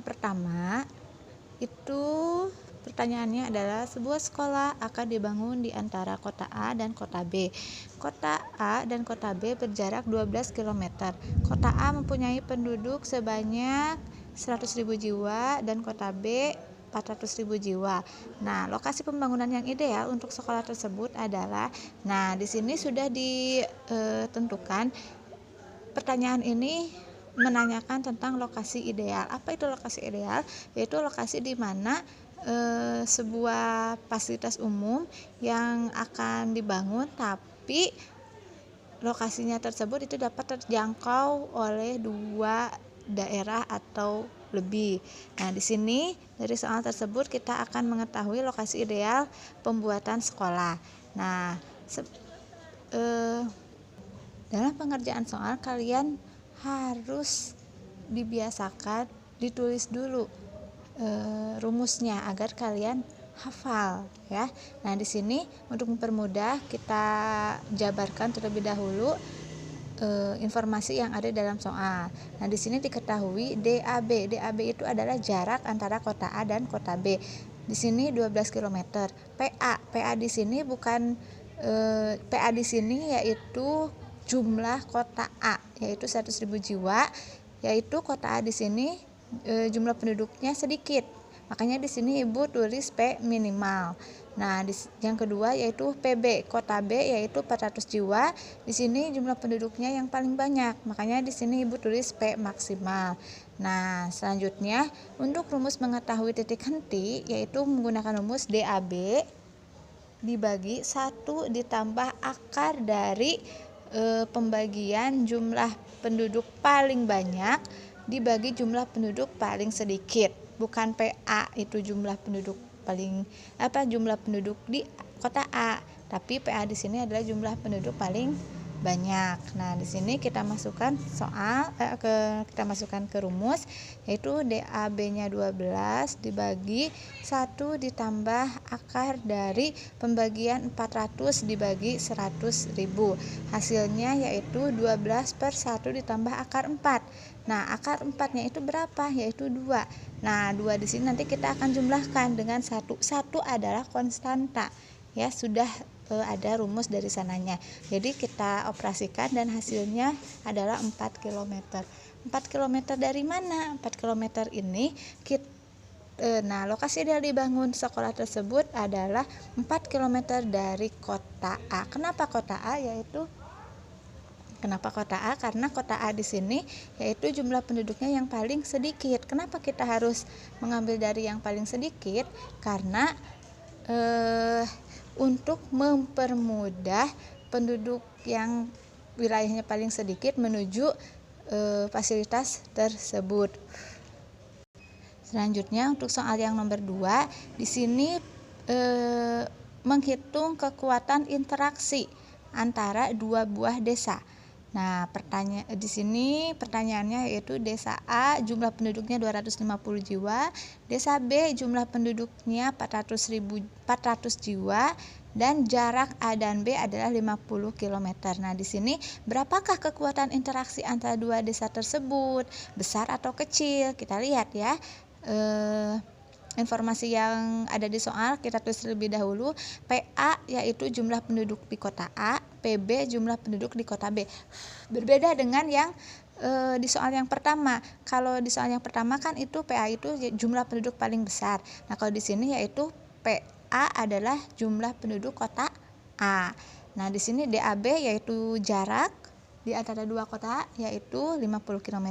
pertama itu pertanyaannya adalah sebuah sekolah akan dibangun di antara kota A dan kota B. Kota A dan kota B berjarak 12 km. Kota A mempunyai penduduk sebanyak 100.000 jiwa dan kota B 400.000 jiwa. Nah, lokasi pembangunan yang ideal untuk sekolah tersebut adalah, di sini sudah ditentukan. Pertanyaan ini menanyakan tentang lokasi ideal. Apa itu lokasi ideal? Yaitu lokasi di mana sebuah fasilitas umum yang akan dibangun, tapi lokasinya tersebut itu dapat terjangkau oleh 2 daerah atau lebih. Nah, di sini dari soal tersebut kita akan mengetahui lokasi ideal pembuatan sekolah. Nah, dalam pengerjaan soal kalian harus dibiasakan ditulis dulu rumusnya agar kalian hafal ya. Nah, di sini untuk mempermudah kita jabarkan terlebih dahulu informasi yang ada dalam soal. Nah, di sini diketahui DAB. DAB itu adalah jarak antara kota A dan kota B. Di sini 12 km. PA di sini bukan PA di sini yaitu jumlah kota A, yaitu 100.000 jiwa, yaitu kota A di sini jumlah penduduknya sedikit. Makanya di sini Ibu tulis P minimal. Nah, yang kedua yaitu PB, kota B yaitu 400 jiwa. Di sini jumlah penduduknya yang paling banyak. Makanya di sini Ibu tulis P maksimal. Nah, selanjutnya untuk rumus mengetahui titik henti yaitu menggunakan rumus DAB dibagi 1 ditambah akar dari pembagian jumlah penduduk paling banyak dibagi jumlah penduduk paling sedikit. Bukan PA itu jumlah penduduk jumlah penduduk di kota A, tapi PA di sini adalah jumlah penduduk paling banyak. Nah, di sini kita masukkan kita masukkan ke rumus yaitu DAB-nya 12 dibagi 1 ditambah akar dari pembagian 400 dibagi 100.000. Hasilnya yaitu 12 per 1 ditambah akar 4. Nah, akar 4-nya itu berapa? Yaitu 2. Nah, 2 di sini nanti kita akan jumlahkan dengan 1. 1 adalah konstanta. Ya, sudah ada rumus dari sananya. Jadi kita operasikan dan hasilnya adalah 4 km. 4 km dari mana? 4 km ini lokasi ideal dibangun sekolah tersebut adalah 4 km dari kota A. Kenapa kota A? Karena kota A di sini yaitu jumlah penduduknya yang paling sedikit. Kenapa kita harus mengambil dari yang paling sedikit? Karena untuk mempermudah penduduk yang wilayahnya paling sedikit menuju fasilitas tersebut. Selanjutnya untuk soal yang nomor 2, di sini menghitung kekuatan interaksi antara 2 buah desa. Nah, di sini pertanyaannya yaitu desa A jumlah penduduknya 250 jiwa, desa B jumlah penduduknya 400 jiwa dan jarak A dan B adalah 50 km. Nah, di sini berapakah kekuatan interaksi antara 2 desa tersebut? Besar atau kecil? Kita lihat ya. Informasi yang ada di soal kita tulis terlebih dahulu. PA yaitu jumlah penduduk di kota A, PB jumlah penduduk di kota B. Berbeda dengan yang di soal yang pertama. Kalau di soal yang pertama kan itu PA itu jumlah penduduk paling besar. Nah, kalau di sini yaitu PA adalah jumlah penduduk kota A. Nah, di sini DAB yaitu jarak di antara 2 kota yaitu 50 km.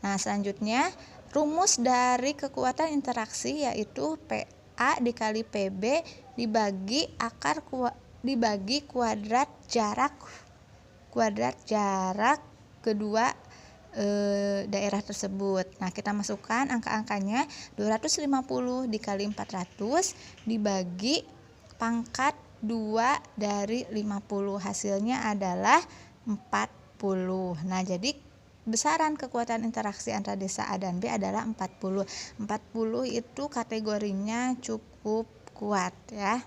Nah, selanjutnya rumus dari kekuatan interaksi yaitu PA dikali PB dibagi kuadrat jarak kedua daerah tersebut. Nah, kita masukkan angka-angkanya 250 dikali 400 dibagi pangkat 2 dari 50. Hasilnya adalah 40. Nah, jadi besaran kekuatan interaksi antara desa A dan B adalah 40. 40 itu kategorinya cukup kuat ya.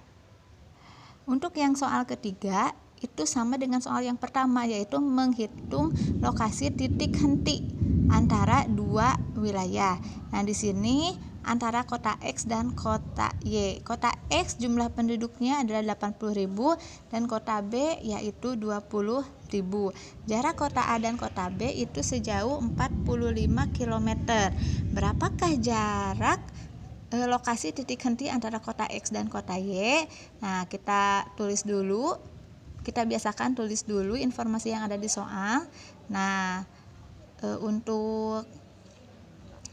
Untuk yang soal ketiga itu sama dengan soal yang pertama yaitu menghitung lokasi titik henti antara dua wilayah. Nah, di sini antara kota X dan kota Y. Kota X jumlah penduduknya adalah 80.000 dan kota B yaitu 20.000. Jarak kota A dan kota B itu sejauh 45 km. Berapakah jarak lokasi titik henti antara kota X dan kota Y? Nah, kita tulis dulu. Kita biasakan tulis dulu informasi yang ada di soal. Nah, untuk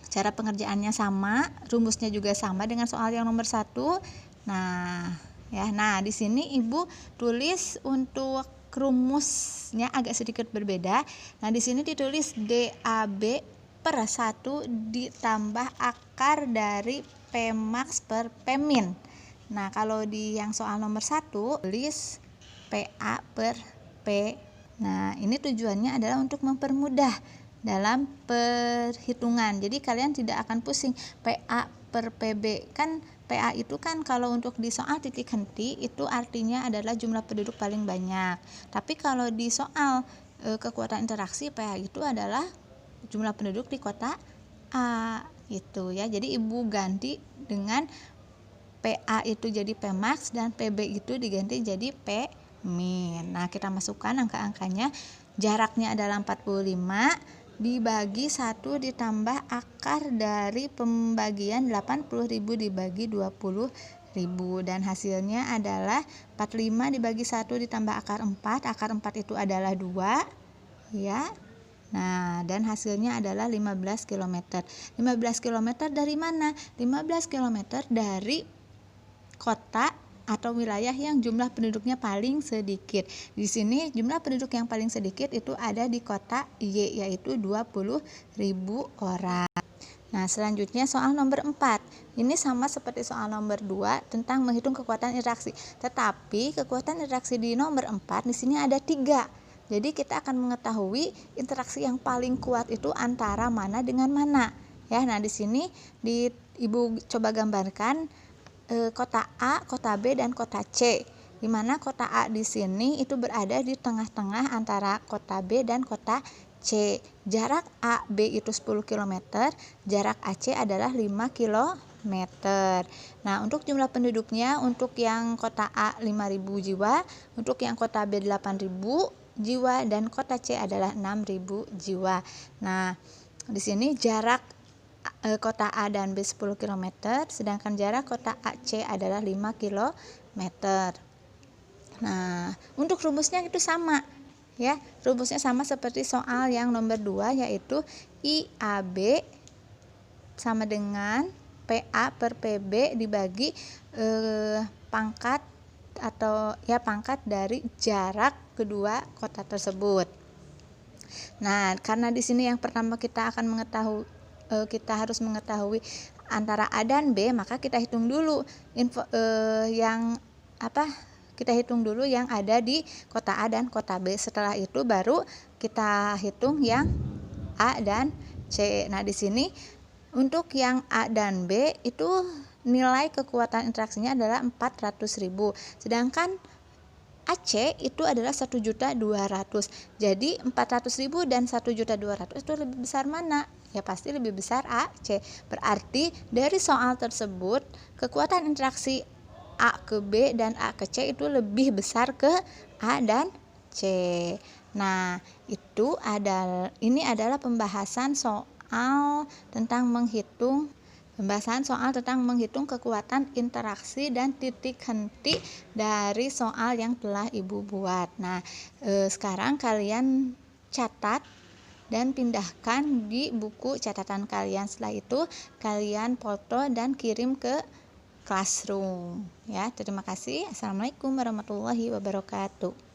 cara pengerjaannya sama, rumusnya juga sama dengan soal yang nomor 1. Nah, di sini Ibu tulis untuk rumusnya agak sedikit berbeda. Nah, di sini ditulis DAB per 1 ditambah akar dari P max per P min. Nah, kalau di yang soal nomor 1 tulis PA per P. Nah, ini tujuannya adalah untuk mempermudah dalam perhitungan. Jadi kalian tidak akan pusing PA per PB. Kan PA itu kan kalau untuk di soal titik henti itu artinya adalah jumlah penduduk paling banyak. Tapi kalau di soal kekuatan interaksi, PA itu adalah jumlah penduduk di kota A gitu ya. Jadi Ibu ganti dengan PA itu jadi P max dan PB itu diganti jadi P min. Nah, kita masukkan angka-angkanya. Jaraknya adalah 45 dibagi 1 ditambah akar dari pembagian 80.000 dibagi 20.000 dan hasilnya adalah 45 dibagi 1 ditambah akar 4. Akar 4 itu adalah 2 ya. Nah, dan hasilnya adalah 15 km. 15 km dari mana? 15 km dari kota atau wilayah yang jumlah penduduknya paling sedikit. Di sini jumlah penduduk yang paling sedikit itu ada di kota Y, yaitu 20.000 orang. Nah, selanjutnya soal nomor 4. Ini sama seperti soal nomor 2 tentang menghitung kekuatan interaksi. Tetapi kekuatan interaksi di nomor 4 di sini ada 3. Jadi kita akan mengetahui interaksi yang paling kuat itu antara mana dengan mana. Ya, nah di sini Ibu coba gambarkan kota A, kota B, dan kota C. Di mana kota A di sini itu berada di tengah-tengah antara kota B dan kota C. Jarak A, B itu 10 km, jarak AC adalah 5 km. Nah, untuk jumlah penduduknya, untuk yang kota A 5.000 jiwa, untuk yang kota B 8.000 jiwa, dan kota C adalah 6.000 jiwa. Nah, di sini jarak kota A dan B 10 km, sedangkan jarak kota AC adalah 5 km. Nah, untuk rumusnya itu sama ya. Rumusnya sama seperti soal yang nomor 2, yaitu IAB sama dengan PA per PB dibagi pangkat dari jarak kedua kota tersebut. Nah, karena di sini yang pertama kita harus mengetahui antara A dan B, maka kita hitung dulu kita hitung dulu yang ada di kota A dan kota B. Setelah itu baru kita hitung yang A dan C. Nah, di sini untuk yang A dan B itu nilai kekuatan interaksinya adalah 400.000. Sedangkan AC itu adalah 1.200.000. Jadi 400.000 dan 1.200.000 itu lebih besar mana? Ya pasti lebih besar AC. Berarti dari soal tersebut kekuatan interaksi A ke B dan A ke C itu lebih besar ke A dan C. Nah, ini adalah pembahasan soal tentang menghitung kekuatan interaksi dan titik henti dari soal yang telah Ibu buat. Nah, sekarang kalian catat dan pindahkan di buku catatan kalian. Setelah itu kalian foto dan kirim ke classroom ya. Terima kasih. Assalamualaikum warahmatullahi wabarakatuh.